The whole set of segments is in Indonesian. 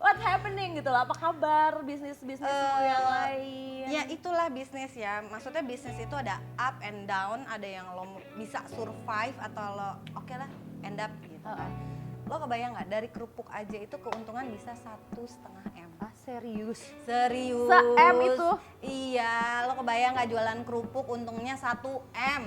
what happening gitu loh, apa kabar bisnis-bisnismu yang lain? Ya itulah bisnis ya, maksudnya bisnis itu ada up and down, ada yang lo bisa survive atau lo oke lah end up gitu kan. Lo kebayang nggak dari kerupuk aja itu keuntungan bisa 1,5 M? Ah, serius? Serius? Se-M itu? Iya, lo kebayang nggak jualan kerupuk untungnya 1 M?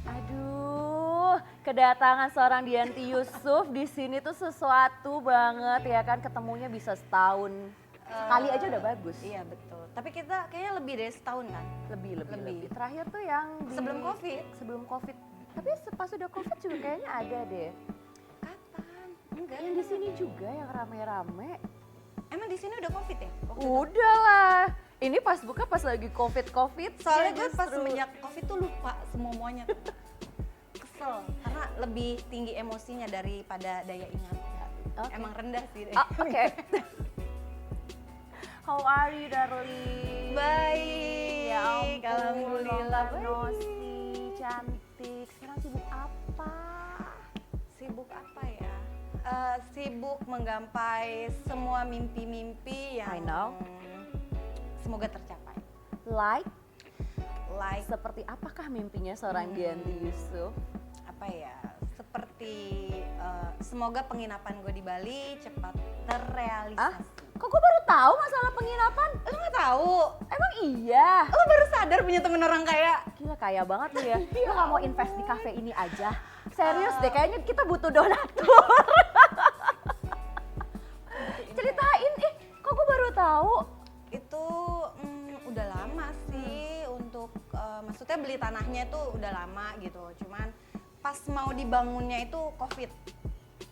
Aduh, kedatangan seorang Dianti Yusuf di sini tuh sesuatu banget ya kan, ketemunya bisa setahun. Sekali aja udah bagus. Iya betul, tapi kita kayaknya lebih dari setahun kan? Lebih. Terakhir tuh yang Sebelum Covid. Sebelum Covid. Tapi pas udah Covid juga kayaknya ada deh. Kapan? Enggak. Yang di sini juga yang rame-rame. Emang di sini udah Covid ya? Waktu itu? Udah lah. Ini pas buka pas lagi Covid. Soalnya ya gue pas justru. semenjak Covid tuh lupa semuanya tuh. Kesel, karena lebih tinggi emosinya daripada daya ingat. Oke. Emang rendah sih. Oke. How are you, darling? Baik. Ya ampun, Alhamdulillah Bang baik. Nosi, cantik. Sekarang sibuk apa? Sibuk apa ya? Sibuk menggapai semua mimpi-mimpi yang I know. semoga tercapai. Like, Like seperti apakah mimpinya seorang Dianti Yusuf? apa ya? Seperti semoga penginapan gue di Bali cepat terrealisasi. Kok gue baru tahu masalah penginapan? Lo nggak tahu? Emang iya? Lo baru sadar punya temen orang kaya? Gila kaya banget lu ya. Lu gak mau invest di cafe ini aja? Serius deh, kayaknya kita butuh donatur. Ceritain, kok gue baru tahu? Itu udah lama sih untuk maksudnya beli tanahnya itu udah lama gitu, cuman pas mau dibangunnya itu Covid,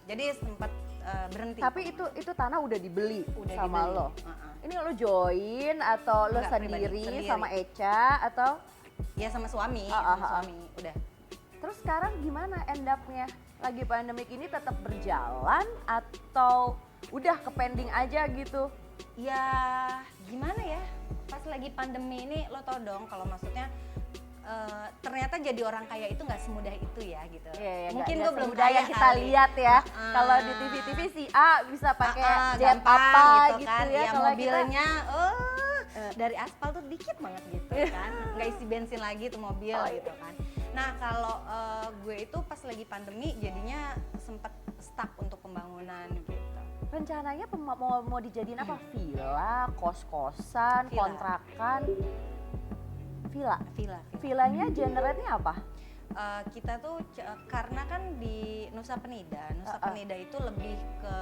jadi sempat berhenti. Tapi itu tanah udah dibeli Udah sama dibeli. lo? Ini lo join atau lo Enggak, sendiri pribadi, sama Eca atau? Ya sama suami, udah. Terus sekarang gimana end up-nya? Lagi pandemik ini tetap berjalan atau udah ke pending aja gitu? Ya gimana ya, pas lagi pandemi ini lo tau dong kalau maksudnya ternyata jadi orang kaya itu nggak semudah itu ya gitu. Iya, Mungkin nggak gue belum semudah kaya yang kita kali. lihat ya. Kalau di TV-TV si A bisa pakai jet gampang apa gitu gitu kan. ya. Ya Kalau mobilnya dari aspal tuh dikit banget gitu kan. Nggak isi bensin lagi tuh mobil gitu kan. Nah kalau gue itu pas lagi pandemi jadinya sempet stuck untuk pembangunan gitu. rencananya mau dijadiin apa? Villa, kos-kosan, Villa. kontrakan? Villa. Villa. Villanya genre-nya apa? Kita tuh karena kan di Nusa Penida itu lebih ke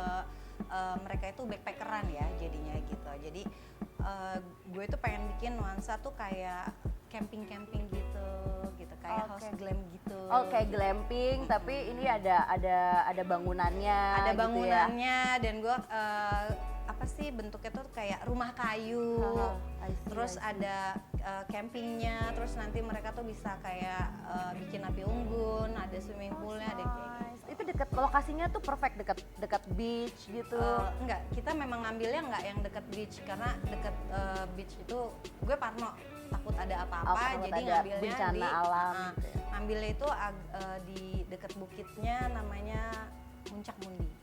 mereka itu backpackeran ya jadinya gitu. Jadi gue tuh pengen bikin nuansa tuh kayak camping gitu kayak house glam gitu. Oke, glamping, tapi ini ada bangunannya. Ada gitu ya. bangunannya dan gue apa sih bentuknya tuh kayak rumah kayu. I see, Terus I see. ada campingnya, terus nanti mereka tuh bisa kayak bikin api unggun, ada swimming poolnya, ada kayak gitu. Itu dekat lokasinya tuh perfect, dekat beach gitu. Enggak, kita memang ngambilnya enggak yang deket beach karena deket beach itu gue parno takut ada apa-apa, Takut jadi ada ngambilnya bencana di alam gitu ya. ngambilnya itu di deket bukitnya namanya Puncak Mundi.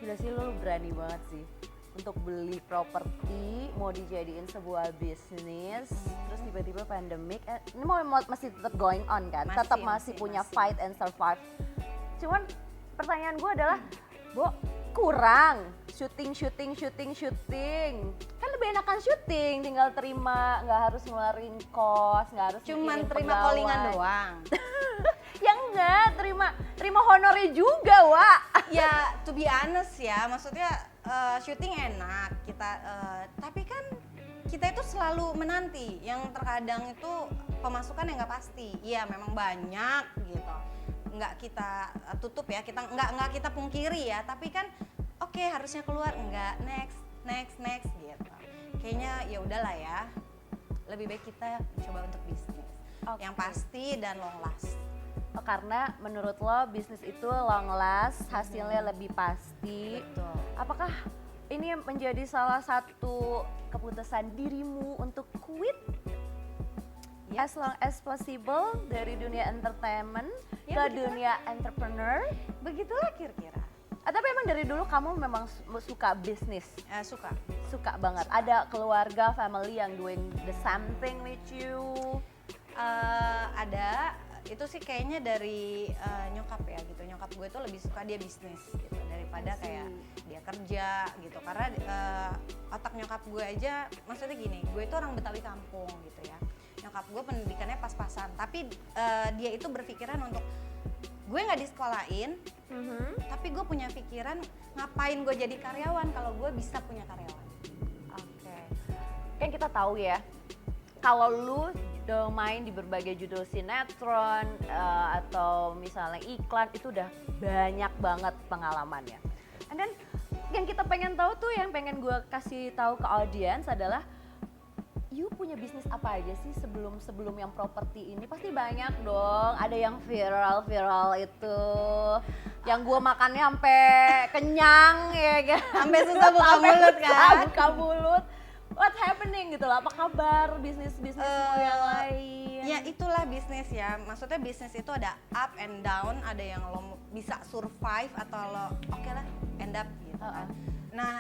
Gila sih, lu berani banget sih untuk beli properti mau dijadiin sebuah bisnis, terus tiba-tiba pandemik. Ini masih tetap going on kan? Masih punya fight and survive. Cuman pertanyaan gue adalah, Bo, kurang syuting. Kan lebih enakan syuting, tinggal terima, nggak harus ngeluarin kos, nggak harus Cuman mikirin terima pegawai. callingan doang. Ya nggak? Terima honornya juga, Wak. Ya to be honest ya, maksudnya syuting enak kita, tapi kan kita itu selalu menanti, yang terkadang itu pemasukan yang nggak pasti. Iya memang banyak gitu, nggak kita tutup ya, kita nggak kita pungkiri ya, tapi kan oke, harusnya keluar, nggak, next gitu. Kayaknya ya udahlah ya, lebih baik kita coba untuk bisnis yang pasti dan long last. Oh, karena menurut lo bisnis itu long last, hasilnya lebih pasti. Betul. Apakah ini menjadi salah satu keputusan dirimu untuk quit as long as possible dari dunia entertainment ke dunia entrepreneur? Begitulah kira-kira. Tapi emang dari dulu kamu memang suka bisnis? Suka banget. Ada keluarga, family yang doing the same thing with you? Ada. Itu sih kayaknya dari nyokap ya gitu. Nyokap gue tuh lebih suka dia bisnis gitu daripada kayak dia kerja gitu. Karena otak nyokap gue aja, maksudnya gini, gue itu orang Betawi kampung gitu ya. Nyokap gue pendidikannya pas-pasan, tapi dia itu berpikiran untuk gue nggak disekolahin, tapi gue punya pikiran ngapain gue jadi karyawan kalau gue bisa punya karyawan. Oke. Kan kita tahu ya, kalau lu main di berbagai judul sinetron atau misalnya iklan, itu udah banyak banget pengalamannya. And then yang kita pengen tahu tuh, yang pengen gue kasih tahu ke audiens adalah you punya bisnis apa aja sih sebelum yang properti ini? Pasti banyak dong, ada yang viral itu, yang gue makannya sampai kenyang ya kan? Sampai susah buka mulut kan? Buka mulut. What's happening gitu loh, apa kabar bisnismu yang lain? Ya itulah bisnis ya, maksudnya bisnis itu ada up and down, ada yang lo bisa survive atau lo oke lah end up gitu kan. Nah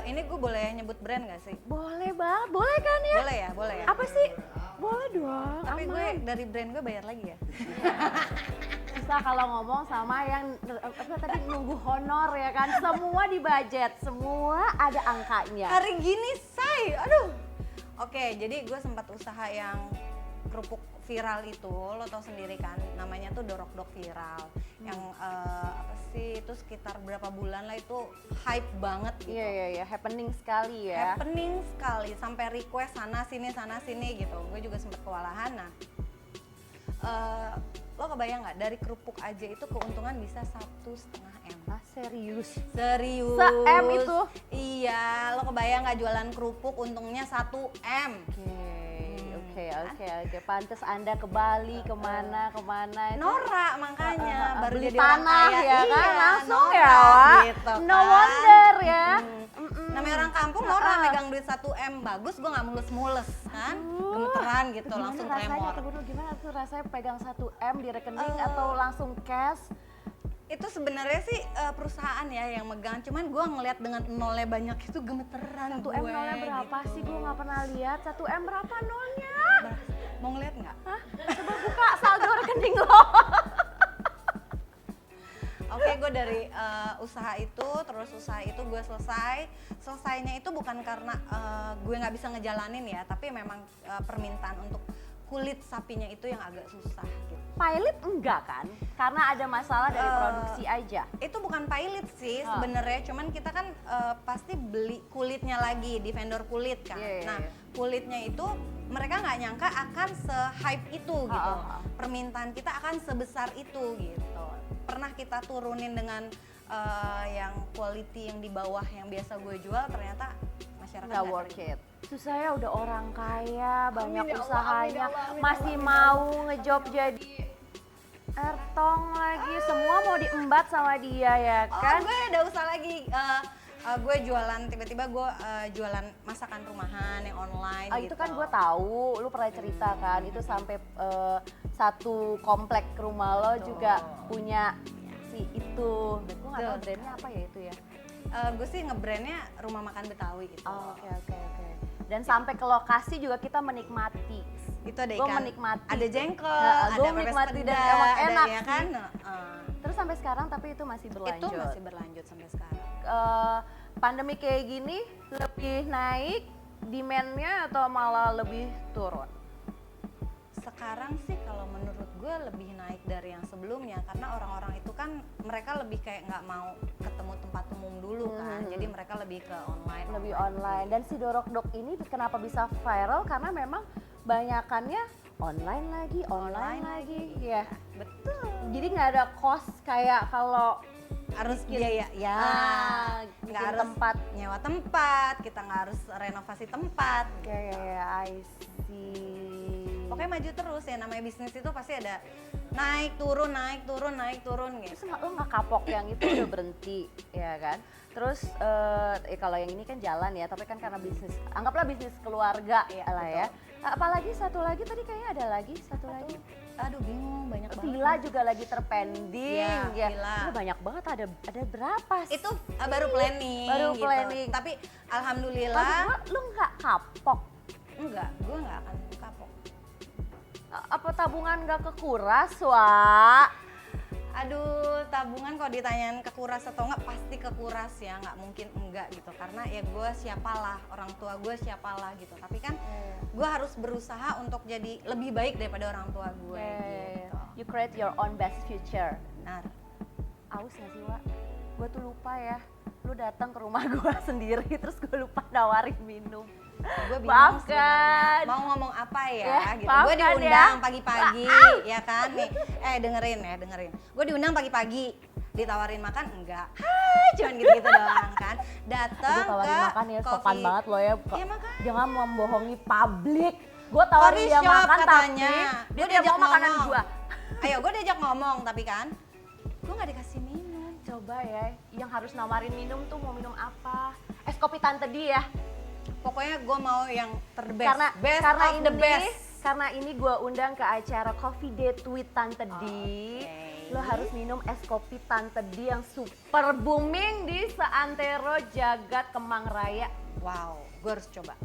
ini gue boleh nyebut brand gak sih? Boleh banget, boleh kan ya? Boleh ya. Apa sih? Boleh dong, tapi aman. gue dari brand gue bayar lagi ya. Susah kalau ngomong sama yang tadi nunggu honor ya kan, semua di budget, semua ada angkanya. Hari gini say, aduh. Oke, jadi gue sempat usaha yang kerupuk viral itu, lo tau sendiri kan, namanya tuh Dorok-Dok Viral. Yang apa sih, itu sekitar berapa bulan lah, itu hype banget gitu. Iya, happening sekali ya. Happening sekali, sampai request sana sini gitu. Gue juga sempat kewalahan. Nah, lo kebayang nggak, dari kerupuk aja itu keuntungan bisa 1,5 M. Ah, serius? Serius. Se-M itu? Iya, lo kebayang nggak jualan kerupuk untungnya 1 M. Oke. Pantes Anda ke Bali, kemana. Nora makanya, baru beli jadi orang tanah kaya. ya kan, Iya, langsung Nora, ya Wak. gitu No kan. wonder ya. Namanya orang kampung, Nora megang duit 1 M, bagus gue nggak mulus-mulus kan, gemeteran gitu, langsung tremor. Gimana tuh rasanya pegang 1 M di rekening atau langsung cash? Itu sebenarnya sih perusahaan ya yang megang, cuman gue ngeliat dengan nolnya banyak itu gemeteran. 1 M nolnya berapa gitu. sih? Gue nggak pernah lihat 1 M berapa nolnya. Mau ngeliat nggak? Hah? Coba buka saldo rekening lo. Oke, gue dari usaha itu gue selesainya itu bukan karena gue nggak bisa ngejalanin ya, tapi memang permintaan untuk kulit sapinya itu yang agak susah gitu. Pilot enggak kan? Karena ada masalah dari produksi aja. Itu bukan pilot sih sebenarnya, cuman kita kan pasti beli kulitnya lagi di vendor kulit kan. Nah, kulitnya itu mereka nggak nyangka akan se-hype itu gitu. Permintaan kita akan sebesar itu gitu. Pernah kita turunin dengan yang quality yang di bawah yang biasa gue jual, ternyata masyarakat nggak worth it. Susah ya, udah orang kaya, banyak usahanya, masih mau ngejob jadi ertong lagi, semua mau diembat sama dia ya kan? Gue ada usaha lagi, gue jualan, tiba-tiba gue jualan masakan rumahan yang online gitu. Itu kan gue tahu, lu pernah cerita kan, itu sampai satu komplek rumah lo juga punya si itu. Gue nggak tahu brandnya apa ya itu ya. Gue sih ngebrandnya Rumah Makan Betawi gitu. Oke. Dan sampai ke lokasi juga kita menikmati. Itu ada Gue ikan, menikmati. ada jengkol, Gue ada menikmati pepes dan peda, emang enak ya sih. kan. Terus sampai sekarang tapi itu masih berlanjut. Itu masih berlanjut sampai sekarang. Pandemi kayak gini lebih naik demand-nya atau malah lebih turun? Sekarang sih kalau menurut gue lebih naik dari yang sebelumnya karena orang-orang itu kan mereka lebih kayak nggak mau ketemu tempat umum dulu kan, jadi mereka lebih ke online. Lebih online. Dan si Dorok Dok ini kenapa bisa viral karena memang banyakannya online lagi, ya. Betul. Jadi nggak ada cost kayak kalau Harus biaya ya, bikin nggak harus tempat. nyewa tempat, kita nggak harus renovasi tempat. Ya, I see. Pokoknya maju terus ya, namanya bisnis itu pasti ada naik turun gitu. Terus lo nggak kapok yang itu udah berhenti, ya kan? Terus kalau yang ini kan jalan ya, tapi kan karena bisnis, anggaplah bisnis keluarga Iya, lah ya. Apalagi satu lagi tadi kayaknya ada lagi satu lagi. Aduh bingung, banyak banget. Villa juga lagi terpending Iya, villa. Itu banyak banget, ada berapa sih? Itu baru planning. Baru gitu. planning. Tapi Maksud alhamdulillah gua, lu nggak kapok? gue nggak akan kapok. Apa tabungan nggak kekuras, Wak? Aduh, tabungan kalau ditanyain kekuras atau enggak pasti kekuras ya, nggak mungkin enggak gitu. Karena ya gue siapalah, orang tua gue siapalah gitu. Tapi kan gue harus berusaha untuk jadi lebih baik daripada orang tua gue gitu. You create your own best future. Benar. Aus gak sih, Wak? Gue tuh lupa ya, lu datang ke rumah gue sendiri terus gue lupa nawarin minum. Gue bingung Maafkan. sebenarnya mau ngomong apa ya gitu. Gue maafkan diundang ya. pagi-pagi ya kan nih. Dengerin. Gue diundang pagi-pagi, ditawarin makan enggak. Hai, cuman gitu-gitu doang kan. Datang Gue tawarin ke makan ya, sopan coffee. banget lo ya. Iya, makanya. Jangan membohongi publik. Gue tawarin Coffee dia shop makan katanya. tapi Dia dia diajak mau makanan ngomong. gue. Ayo, gue diajak ngomong tapi kan gue nggak dikasih minum. Coba ya, yang harus nawarin minum tuh mau minum apa? Es kopi Tante Di ya. Pokoknya gue mau yang terbest. Karena Best karena of ini the best. karena ini gue undang ke acara Coffee Date with Tante Di. Oke. Lo harus minum es kopi Tante Di yang super booming di seantero jagat Kemang Raya. Wow, gue harus coba.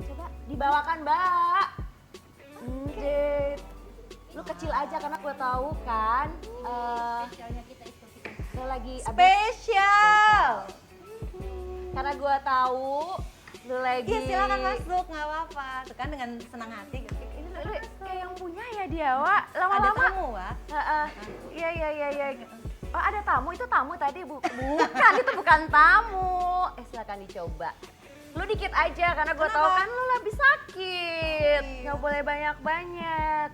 Coba dibawakan, Mbak. Date. Lu kecil aja karena gue tahu kan. Lo lagi abis, Spesial. karena gue tahu lu lagi. Iya, silakan masuk, nggak apa-apa. Tuh kan dengan senang hati. Ini Lu kayak yang punya ya dia, Wak. ada Lama-lama. tamu, Wak. Iya. Oh, ada tamu, itu tamu tadi bukan, itu bukan tamu. Silakan dicoba. Lu dikit aja karena gue tahu Kenapa? kan lu lebih sakit. Iya. Nggak boleh banyak-banyak.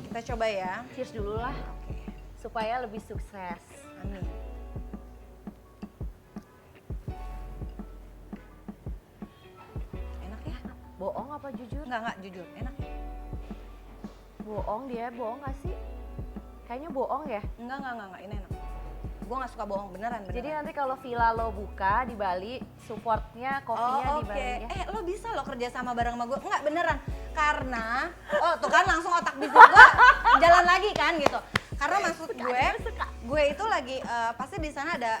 Kita coba ya. Cheers dulu lah Oke, supaya lebih sukses. amin. Enak ya? Bohong apa jujur? Enggak, jujur. Enak ya? Bohong dia, bohong gak sih? Kayaknya bohong ya. Enggak. Ini enak. Gue nggak suka bohong, beneran. Jadi nanti kalau villa lo buka di Bali, supportnya kopinya di Bali ya. Lo bisa lo kerja sama bareng sama gue? Enggak, beneran. Karena, tuh kan langsung otak bisnis gue jalan lagi kan gitu. Karena maksud gue itu lagi pasti di sana ada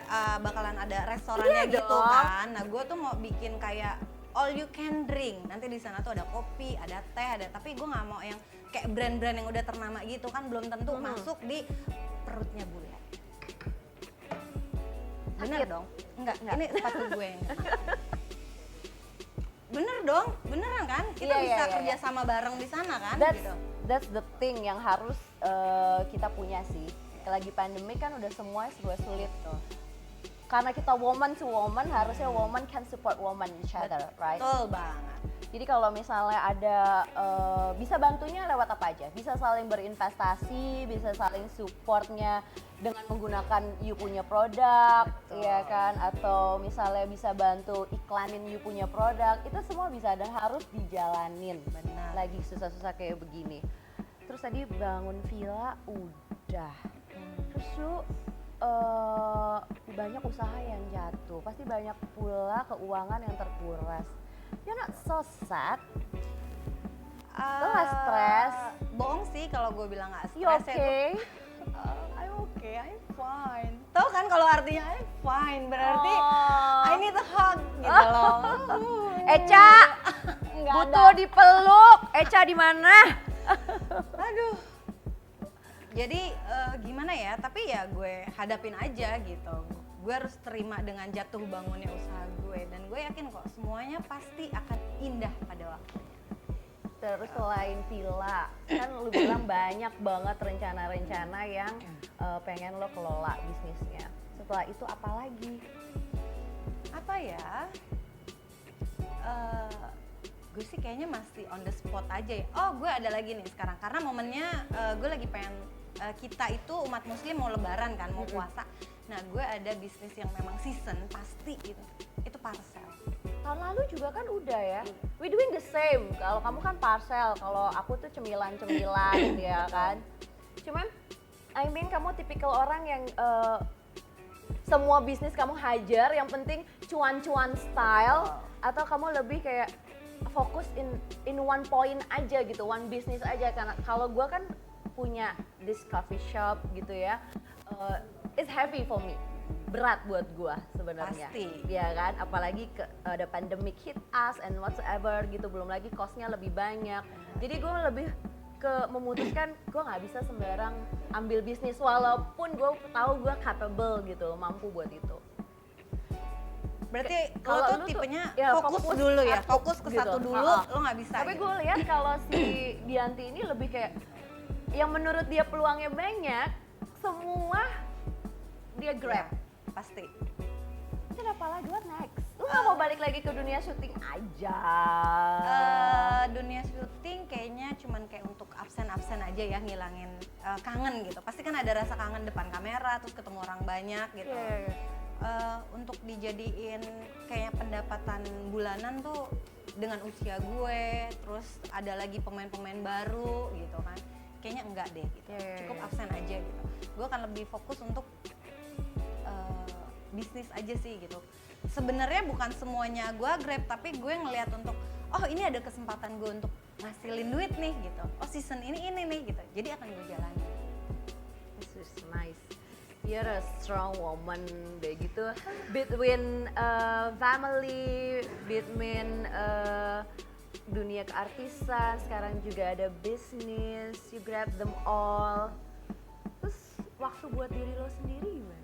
bakalan ada restorannya Iya gitu dong. kan. Nah gue tuh mau bikin kayak all you can drink. Nanti di sana tuh ada kopi, ada teh, tapi gue nggak mau yang kayak brand-brand yang udah ternama gitu kan, belum tentu masuk di perutnya bule. Bener Sakit? dong? Enggak, ini sepatu gue yang kena. Bener dong, beneran kan? Kita Iya, bisa iya. kerja sama bareng di sana kan? Gitu. That's the thing yang harus kita punya sih. Lagi pandemi kan udah semua serba sulit tuh. Karena kita woman to woman, harusnya woman can support woman each other, right? Betul banget. Jadi kalau misalnya ada bisa bantunya lewat apa aja? Bisa saling berinvestasi, bisa saling supportnya dengan menggunakan you punya produk, ya kan? Atau misalnya bisa bantu iklanin you punya produk, itu semua bisa dan harus dijalanin. Benar. Lagi susah-susah kayak begini. Terus tadi bangun villa udah. Terus lu banyak usaha yang jatuh, pasti banyak pula keuangan yang terkuras. You're not so sad. Lo gak stres? Bohong sih kalau gue bilang gak You stres. okay? I'm okay, I'm fine. Tahu kan kalau artinya I'm fine berarti Oh. I need a hug gitu loh. Eca, Nggak butuh ada. dipeluk. Eca di mana? Aduh. Jadi gimana ya? Tapi ya gue hadapin aja gitu. Gue harus terima dengan jatuh bangunnya usaha gue dan gue yakin kok semuanya pasti akan indah pada waktunya. Terus selain villa, kan lu bilang banyak banget rencana-rencana yang pengen lo kelola bisnisnya. Setelah itu apa lagi? Apa ya? Gue sih kayaknya masih on the spot aja ya. Oh, gue ada lagi nih sekarang karena momennya gue lagi pengen kita itu umat muslim mau lebaran kan, mau puasa. Nah, gue ada bisnis yang memang season pasti gitu. Itu parcel. Tahun lalu juga kan udah ya. We doing the same. Kalau kamu kan parcel, kalau aku tuh cemilan-cemilan ya kan. Cuman I mean kamu tipikal orang yang semua bisnis kamu hajar, yang penting cuan-cuan style, atau kamu lebih kayak fokus in one point aja gitu, one business aja. Karena kalau gue kan punya this coffee shop gitu ya, it's heavy for me, berat buat gue sebenarnya. Pasti. Ya kan, apalagi ada pandemic hit us and whatsoever gitu, belum lagi costnya lebih banyak. Jadi gue lebih memutuskan gue nggak bisa sembarang ambil bisnis walaupun gue tahu gue capable gitu, mampu buat itu. Berarti Kalau lo tuh lu tipenya ya, fokus dulu ya, fokus ke gitu. satu dulu, lo nggak bisa. Tapi gitu. gue lihat kalau si Dianti ini lebih kayak yang menurut dia peluangnya banyak, semua dia grab. Ya, pasti. Kenapa lagi, what next? Lu nggak mau balik lagi ke dunia syuting aja? Dunia syuting kayaknya cuman kayak untuk absen aja ya, ngilangin kangen gitu. Pasti kan ada rasa kangen depan kamera, terus ketemu orang banyak gitu. Untuk dijadiin kayak pendapatan bulanan tuh dengan usia gue, terus ada lagi pemain-pemain baru gitu kan, kayaknya enggak deh gitu. Cukup absen aja gitu. Gue akan lebih fokus untuk bisnis aja sih gitu. Sebenarnya bukan semuanya gue grab, tapi gue ngelihat untuk oh ini ada kesempatan gue untuk ngasilin duit nih gitu. Oh season ini nih gitu. Jadi akan gue jalani. This is nice. You're a strong woman deh gitu. Between family, between dunia keartisan, sekarang juga ada bisnis. You grab them all. Terus waktu buat diri lo sendiri gimana?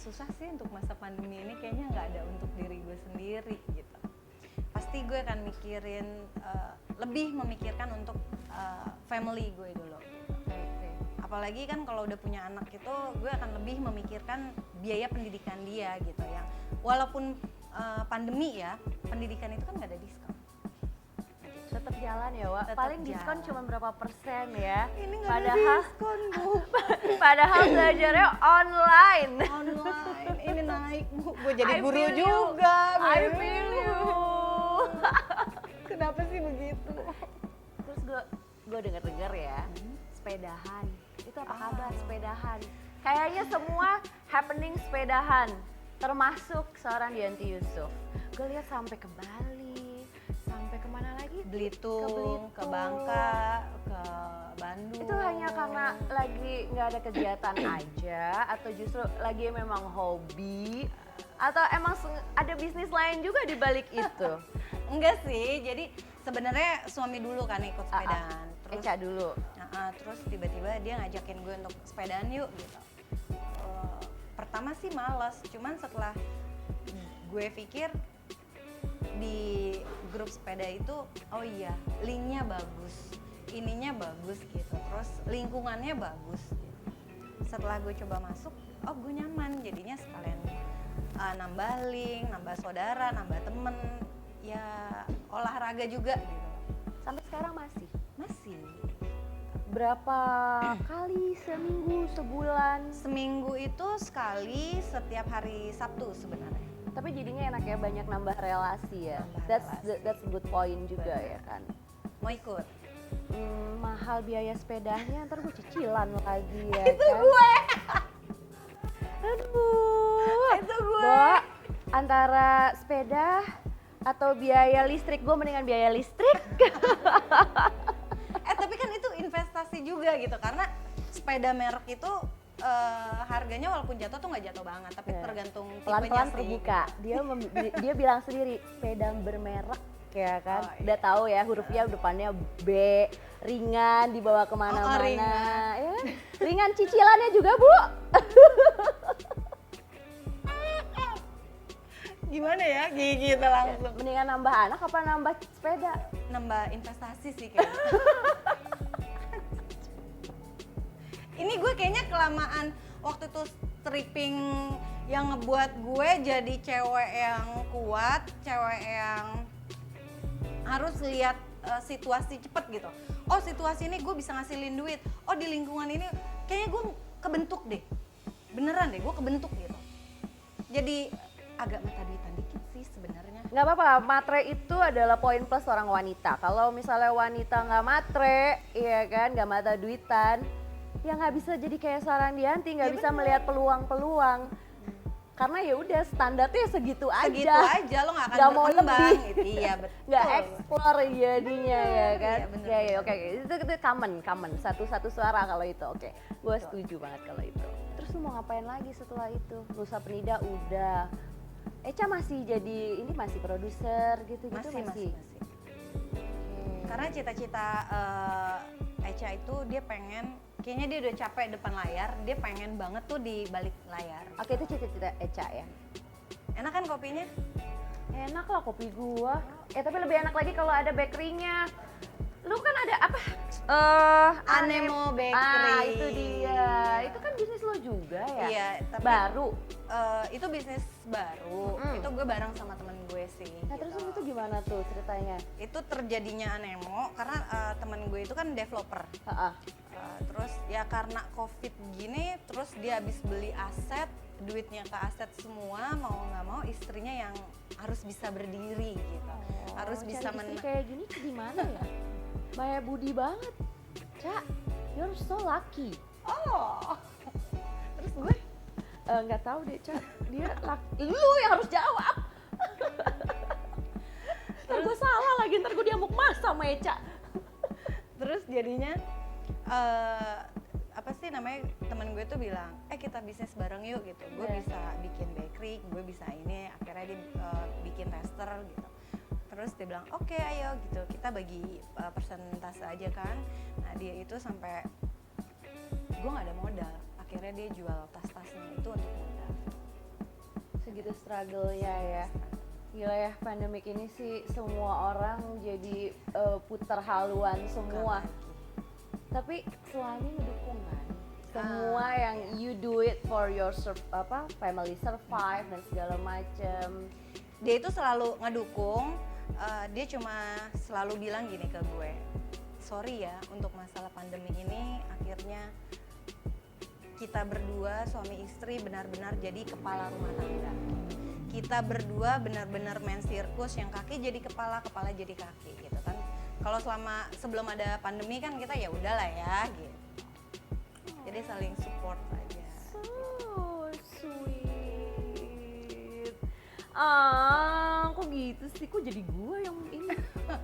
Susah sih untuk masa pandemi ini, kayaknya nggak ada untuk diri gue sendiri gitu. Pasti gue akan mikirin, lebih memikirkan untuk family gue dulu gitu. Apalagi kan kalau udah punya anak itu, gue akan lebih memikirkan biaya pendidikan dia gitu ya. Walaupun pandemi ya, pendidikan itu kan nggak ada diskon. Tetap jalan ya, Wak. Tetep Paling diskon jalan. cuma berapa persen ya. Ini nggak ada diskon, Bu. Padahal belajarnya online. Online, ini naik, Bu. Gue jadi I guru feel you. juga. I feel you. Kenapa sih begitu? Terus gue denger ya, sepedahan. Itu apa kabar sepedahan? Kayaknya semua happening sepedahan, termasuk seorang Dianti Yusuf. Gue lihat sampai ke Bali, sampai kemana lagi? Belitung, ke Bangka, ke Bandung. Itu hanya karena lagi nggak ada kegiatan aja, atau justru lagi memang hobi, atau emang ada bisnis lain juga di balik itu? Enggak sih, jadi sebenarnya suami dulu kan ikut sepedaan. Terus Eca dulu. Terus tiba-tiba dia ngajakin gue untuk sepedaan yuk gitu. Pertama sih males, cuman setelah gue pikir di grup sepeda itu, oh iya linknya bagus, ininya bagus gitu, terus lingkungannya bagus gitu. Setelah gue coba masuk, oh gue nyaman, jadinya sekalian nambah link, nambah saudara, nambah temen, ya olahraga juga gitu. Sampai sekarang masih? Masih. Berapa kali seminggu, sebulan? Seminggu itu sekali, setiap hari Sabtu sebenarnya. Tapi jadinya enak ya, banyak nambah relasi ya. Nambah That's relasi. that's good point juga Bener. ya kan. Mau ikut? Mahal biaya sepedanya, ntar gue cicilan lagi ya. Itu kan? gue. Aduh. Itu gue. Bo, antara sepeda atau biaya listrik, gue mendingan biaya listrik. Tapi kan itu investasi juga gitu, karena sepeda merek itu harganya walaupun jatuh tuh nggak jatuh banget, tapi tergantung tipenya Pelan-pelan sih. terbuka. Dia bilang sendiri sepeda bermerek ya kan. Oh, iya. Udah tahu ya hurufnya depannya B, ringan, dibawa kemana-mana. ringan. Ya. Ringan cicilannya juga, Bu. Gimana ya? sih gitu langsung. Mendingan nambah anak apa nambah sepeda? Nambah investasi sih kayaknya. Ini gue kayaknya kelamaan waktu itu stripping yang ngebuat gue jadi cewek yang kuat, cewek yang harus lihat situasi cepet gitu. Oh situasi ini gue bisa ngasilin duit, oh di lingkungan ini kayaknya gue kebentuk deh. Beneran deh gue kebentuk gitu. Jadi agak mata duitan dikit sih sebenarnya. Nggak apa-apa, matre itu adalah poin plus seorang wanita. Kalau misalnya wanita nggak matre, ya kan, nggak mata duitan, ya nggak bisa jadi kayak seorang Dianti, nggak Ya bisa bener. melihat peluang-peluang. Karena ya udah standarnya segitu aja. Segitu aja lo gak akan Nggak mau berkembang lebih. gitu. Iya betul. Nggak explore jadinya ya kan. Iya, bener, Ya ya bener. oke itu common satu suara kalau itu. Oke. Gue setuju banget kalau itu. Terus lu mau ngapain lagi setelah itu? Nusa Penida udah. Eca masih jadi ini masih produser gitu-gitu Masih. Oke. Karena cita-cita Echa itu dia pengen, kayaknya dia udah capek depan layar, dia pengen banget tuh di balik layar. Oke itu cita-cita Eca ya. Enak kan kopinya? Enak lah kopi gua. Tapi lebih enak lagi kalau ada bakerynya. Lu kan ada apa? Anemo Bakery. Itu dia. Itu kan bisnis lo juga ya? Iya, tapi Baru. itu bisnis baru. Itu gue bareng sama temen gue sih. Nah gitu. terus itu gimana tuh ceritanya? Itu terjadinya Anemo karena temen gue itu kan developer. Heeh. Terus ya karena COVID gini, terus dia habis beli aset, duitnya ke aset semua, mau nggak mau istrinya yang harus bisa berdiri gitu, harus bisa cari istri kayak gini tuh gimana ya? Maya Budi banget. Cak, you're so lucky. Oh, terus gue Nggak tahu deh Cak, dia lu yang harus jawab. Ntar gue salah lagi, ntar gue diamuk mas sama Eca. terus jadinya apa sih namanya, temen gue tuh bilang kita bisnis bareng yuk gitu, gue Yeah. bisa bikin bakery, gue bisa ini, akhirnya dia bikin tester gitu. Terus dia bilang oke, ayo gitu, kita bagi persentase aja kan. Nah dia itu sampai gue nggak ada modal, akhirnya dia jual tas-tasnya itu untuk modal. Segitu struggle-nya ya. Gila ya, pandemik ini sih semua orang jadi putar haluan semua. Bukan lagi. Tapi suami ngedukung kan? Semua yang you do it for your family survive dan segala macem. Dia itu selalu ngedukung, dia cuma selalu bilang gini ke gue, sorry ya untuk masalah pandemi ini akhirnya kita berdua suami istri benar-benar jadi kepala rumah tangga. Kita berdua benar-benar main sirkus yang kaki jadi kepala, kepala jadi kaki gitu kan. Kalau sebelum ada pandemi kan kita ya udahlah ya gitu. Jadi saling support aja. So sweet. Kok gitu sih? Kok jadi gue yang ini?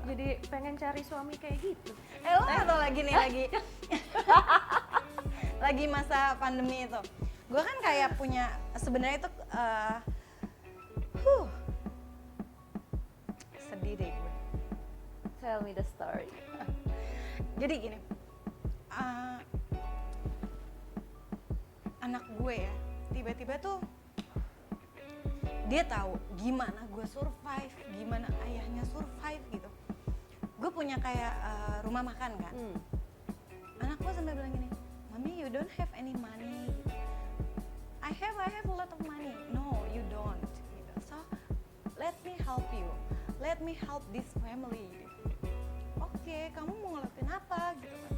Jadi pengen cari suami kayak gitu. Lo atau lagi nih lagi masa pandemi itu. Gue kan kayak punya sebenarnya itu sedih deh gue. Tell me the story. Jadi gini, anak gue ya tiba-tiba tuh dia tahu gimana gue survive, gimana ayahnya survive gitu. Gue punya kayak rumah makan kan. Anak gue sampai bilang gini, Mami, you don't have any money. I have a lot of money. No, you don't. Gitu. So let me help you. Let me help this family. Oke, kamu mau ngelakuin apa gitu kan?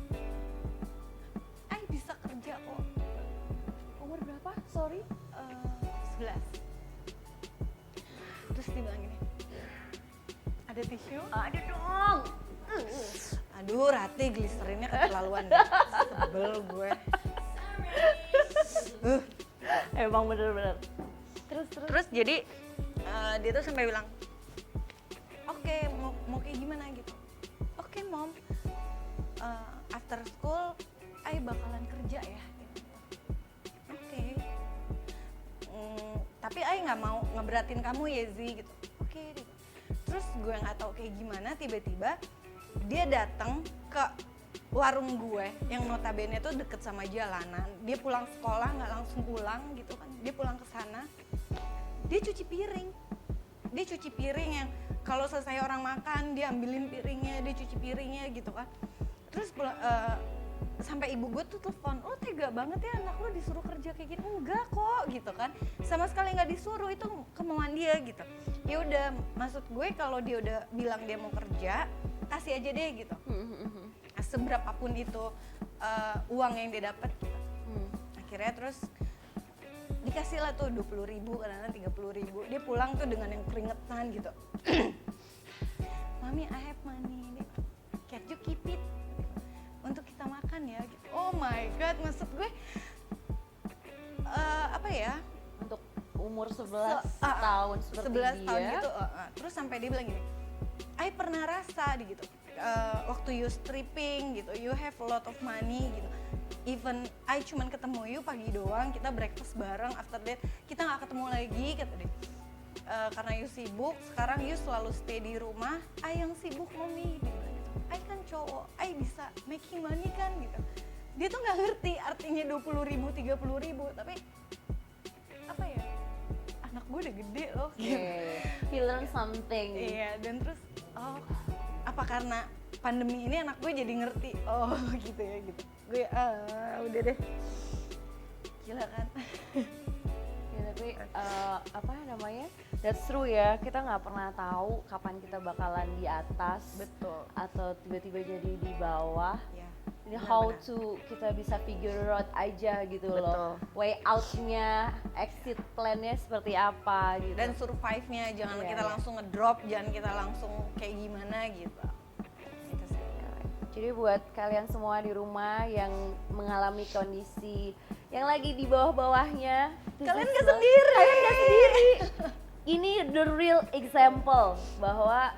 I bisa kerja kok. Umur berapa? Sorry. 11. Terus dia bilang gini, ada tisu? Ada dong. Aduh, Rati gliserinnya keterlaluan deh. Sebel gue. Emang bener-bener. Terus jadi dia tuh sampai bilang, oke, mau kayak gimana gitu. Oke, Mom, after school I bakalan kerja ya gitu. Oke. Tapi I nggak mau ngeberatin kamu ya Zi gitu. Oke gitu. Terus gue nggak tahu kayak gimana, tiba-tiba dia datang ke warung gue yang notabene tuh deket sama jalanan. Dia pulang sekolah nggak langsung pulang gitu kan, dia pulang ke sana, dia cuci piring. dia cuci piring yang kalau selesai orang makan dia ambilin piringnya, dia cuci piringnya gitu kan. Terus sampai ibu gue tuh telepon, lo tega banget ya anak lo disuruh kerja kayak gini. Enggak kok gitu kan, sama sekali nggak disuruh, itu kemauan dia gitu. Ya udah, maksud gue kalau dia udah bilang dia mau kerja, kasih aja deh gitu. Seberapapun itu uang yang dia dapat gitu. Akhirnya terus dikasih lah tuh 20.000, kadang-kadang 30.000. Dia pulang tuh dengan yang keringetan gitu. Mami, I have money, can you keep it untuk kita makan ya gitu. Oh my god, maksud gue apa ya, Untuk umur 11 tahun seperti 11 tahun dia. gitu. Terus sampai dia bilang gini, I pernah rasa gitu, waktu you stripping gitu, you have a lot of money gitu. Even I cuman ketemu you pagi doang, kita breakfast bareng, after that kita nggak ketemu lagi kata dia. Karena you sibuk, sekarang you selalu stay di rumah, I yang sibuk mami gitu. I kan cowok, I bisa making money kan gitu. Dia tuh nggak ngerti artinya 20.000, 30.000, tapi apa ya, anak gue udah gede loh gitu. He learn something. Iya, dan terus apa karena pandemi ini anak gue jadi ngerti, oh gitu ya gitu. Gue udah deh, gila kan. Ya, tapi apa namanya, that's true ya, kita nggak pernah tahu kapan kita bakalan di atas. Betul. Atau tiba-tiba jadi di bawah. Ya, Ini benar-benar. how to kita bisa figure out aja gitu loh, way out-nya, exit plan-nya seperti apa gitu. Dan survive-nya, jangan Iya, kita iya. langsung ngedrop, jangan kita langsung kayak gimana gitu. Itu sih. Jadi buat kalian semua di rumah yang mengalami kondisi yang lagi di bawah-bawahnya, Kalian gak sendiri. Kalian gak sendiri. Ini the real example bahwa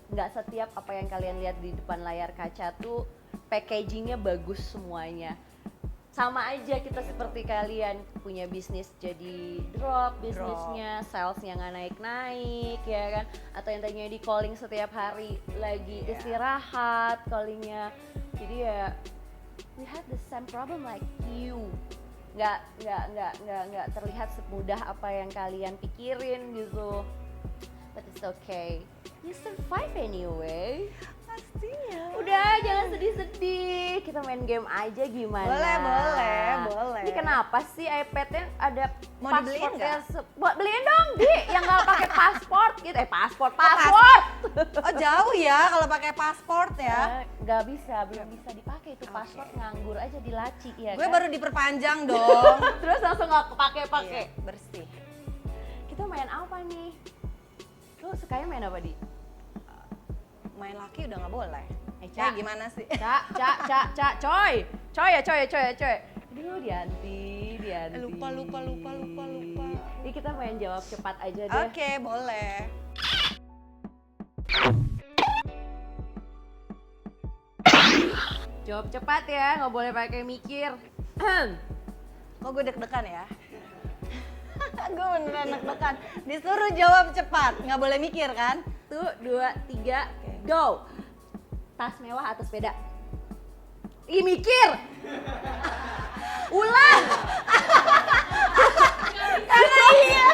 nggak setiap apa yang kalian lihat di depan layar kaca tuh packagingnya bagus semuanya. Sama aja kita seperti kalian punya bisnis jadi drop bisnisnya, salesnya nggak naik-naik ya kan, atau yang tadinya di calling setiap hari lagi istirahat callingnya. Jadi ya we had the same problem like you. Nggak terlihat semudah apa yang kalian pikirin gitu. But it's okay. You survive anyway. Pastinya. Udah, jangan sedih-sedih. Kita main game aja gimana? Boleh. Ini kenapa sih iPad-nya ada Mau dibeliin nggak? Beliin dong, Di. Yang nggak pakai pasport gitu. Password. Oh jauh ya kalau pakai pasport ya. Nggak bisa, belum bisa dipakai itu password, nganggur aja di laci ya Gue kan? baru diperpanjang dong. Terus langsung nggak kepake-pakai. Iya, bersih. Kita main apa nih? Lu sukanya main apa, Di? Main laki udah nggak boleh. Cak. Gimana sih? Coy. Aduh, Dianti. Lupa. Ini kita main jawab cepat aja deh. Oke, boleh. Jawab cepat ya, nggak boleh pakai mikir. Kok gue deg-degan ya? Gue beneran deg-degan. Disuruh jawab cepat, nggak boleh mikir kan? 1, 2, 3, go. Tas mewah atau sepeda? Ih, mikir. Ulang. Iya.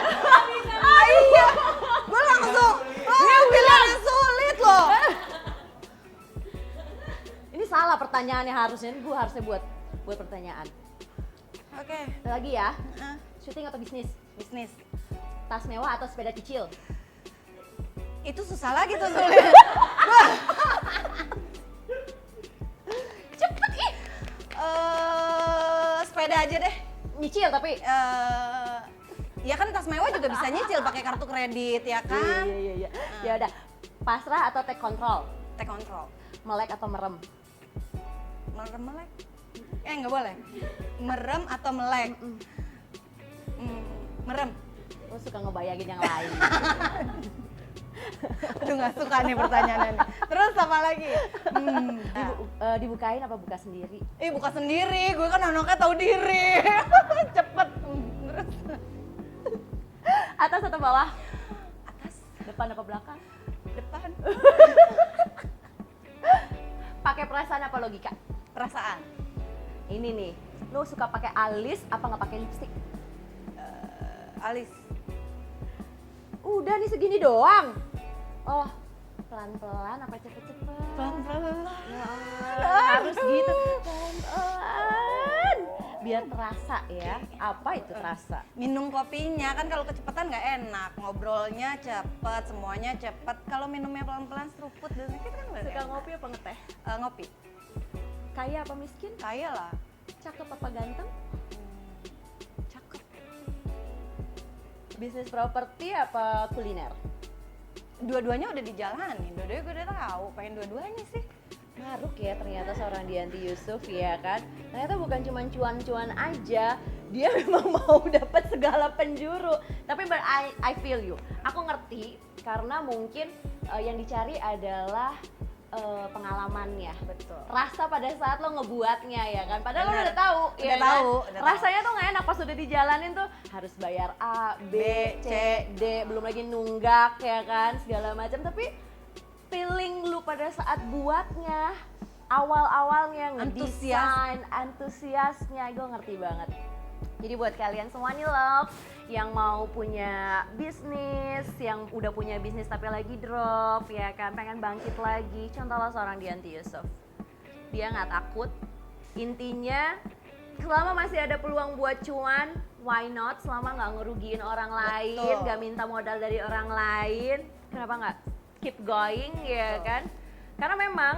Gue langsung. Dia bilang sulit loh. Ini salah pertanyaannya, harusnya gue buat pertanyaan. Oke. Lagi ya. Syuting atau bisnis? Bisnis. Tas mewah atau sepeda kecil? Itu susah lagi tuh sulit. Cepet ih. Sepeda aja deh. Nyicil tapi. Ya kan tas mewah juga bisa nyicil pakai kartu kredit ya kan? Iya. Ya udah. Pasrah atau take control? Take control. Melek atau merem? Melek? Nggak boleh. Merem atau melek? Merem. Lo suka ngebayangin yang lain. Aduh nggak suka nih pertanyaannya. Terus apa lagi? Dibukain apa buka sendiri? Buka sendiri, gue kan anaknya tahu diri. Cepet. Terus. Atas atau bawah? Atas. Depan apa belakang? Depan. Pakai perasaan apa logika? Perasaan. Ini nih, lo suka pakai alis apa nggak pakai lipstick? Alis. Udah nih segini doang. Oh, pelan-pelan apa cepet-cepet? Pelan-pelan. Ya Allah, harus gitu. Pelan-pelan. Biar terasa ya. Apa itu terasa? Minum kopinya kan kalau kecepatan nggak enak, ngobrolnya cepet, semuanya cepet. Kalau minumnya pelan-pelan seruput dan sedikit kan nggak Suka enak. ngopi apa ngeteh? Ngopi. Kaya apa miskin? Kaya lah. Cakep apa ganteng? Cakep. Bisnis properti apa kuliner? Dua-duanya udah dijalanin, dua-duanya gue udah tahu, pengen dua-duanya sih. Maruk ya ternyata seorang Dianti Yusuf ya kan. Ternyata bukan cuma cuan-cuan aja, dia memang mau dapat segala penjuru. Tapi I feel you. Aku ngerti karena mungkin yang dicari adalah pengalamannya. Betul. Rasa pada saat lo ngebuatnya ya kan. Padahal lo Bener. udah tahu Udah ya tahu, kan? udah Rasanya tuh nggak enak pas udah dijalanin tuh harus bayar A, B, C, D, belum lagi nunggak ya kan segala macam. Tapi feeling lu pada saat buatnya awal-awalnya ngedesain, antusiasnya gue ngerti banget. Jadi buat kalian semua nih love yang mau punya bisnis, yang udah punya bisnis tapi lagi drop ya kan, pengen bangkit lagi, contohlah seorang Dianti Yusuf. Dia nggak takut, intinya selama masih ada peluang buat cuan, why not? Selama nggak ngerugiin orang lain, nggak minta modal dari orang lain, kenapa nggak keep going ya kan? Karena memang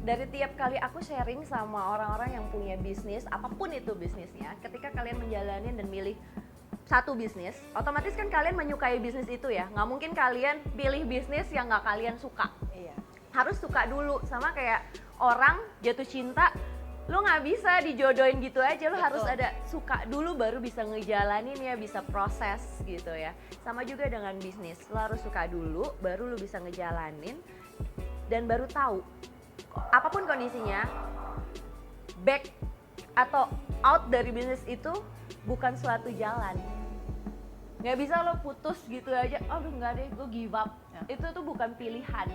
dari tiap kali aku sharing sama orang-orang yang punya bisnis, apapun itu bisnisnya, ketika kalian menjalani dan milih satu bisnis, otomatis kan kalian menyukai bisnis itu ya. Nggak mungkin kalian pilih bisnis yang nggak kalian suka. Iya. Harus suka dulu, sama kayak orang jatuh cinta, lo nggak bisa dijodohin gitu aja, lo harus ada suka dulu baru bisa ngejalanin ya, bisa proses gitu ya. Sama juga dengan bisnis, lo harus suka dulu baru lo bisa ngejalanin dan baru tahu apapun kondisinya, back atau out dari bisnis itu bukan suatu jalan. Nggak bisa lo putus gitu aja, aduh nggak deh, gue give up. Itu tuh bukan pilihan.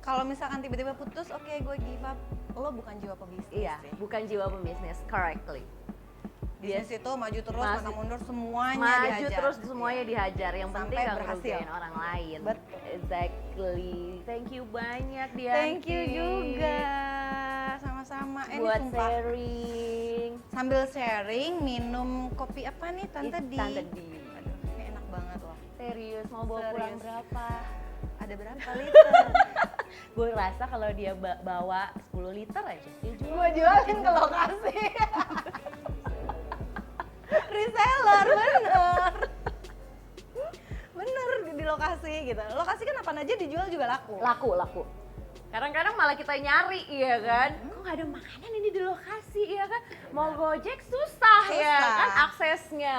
Kalau misalkan tiba-tiba putus, oke gue give up. Lo bukan jiwa pebisnis. Iya, sih. bukan jiwa pembisnis, correctly. Bisnis itu maju terus, Maju- pantang mundur, semuanya Maju dihajar. terus semuanya dihajar, yang Sampai penting gak berhasil. ngerugiin orang lain. Betul. Exactly. Thank you banyak Dianti. Thank you juga. Sama-sama. Ini buat sumpah. sharing. Sambil sharing, minum kopi apa nih Tante Ih, Di? Tante Di. Aduh, ini enak banget loh. Serius, mau bawa pulang Serius. berapa? Ada berapa liter? Gue rasa kalau dia bawa 10 liter aja, dia jual. Gue jualin ke lokasi. Reseller, bener. Bener di lokasi gitu. Lokasi kan apa aja dijual juga laku. Laku. Kadang-kadang malah kita nyari, iya kan? Kok nggak ada makanan ini di lokasi, iya kan? Mau Gojek susah ya Susah. kan aksesnya.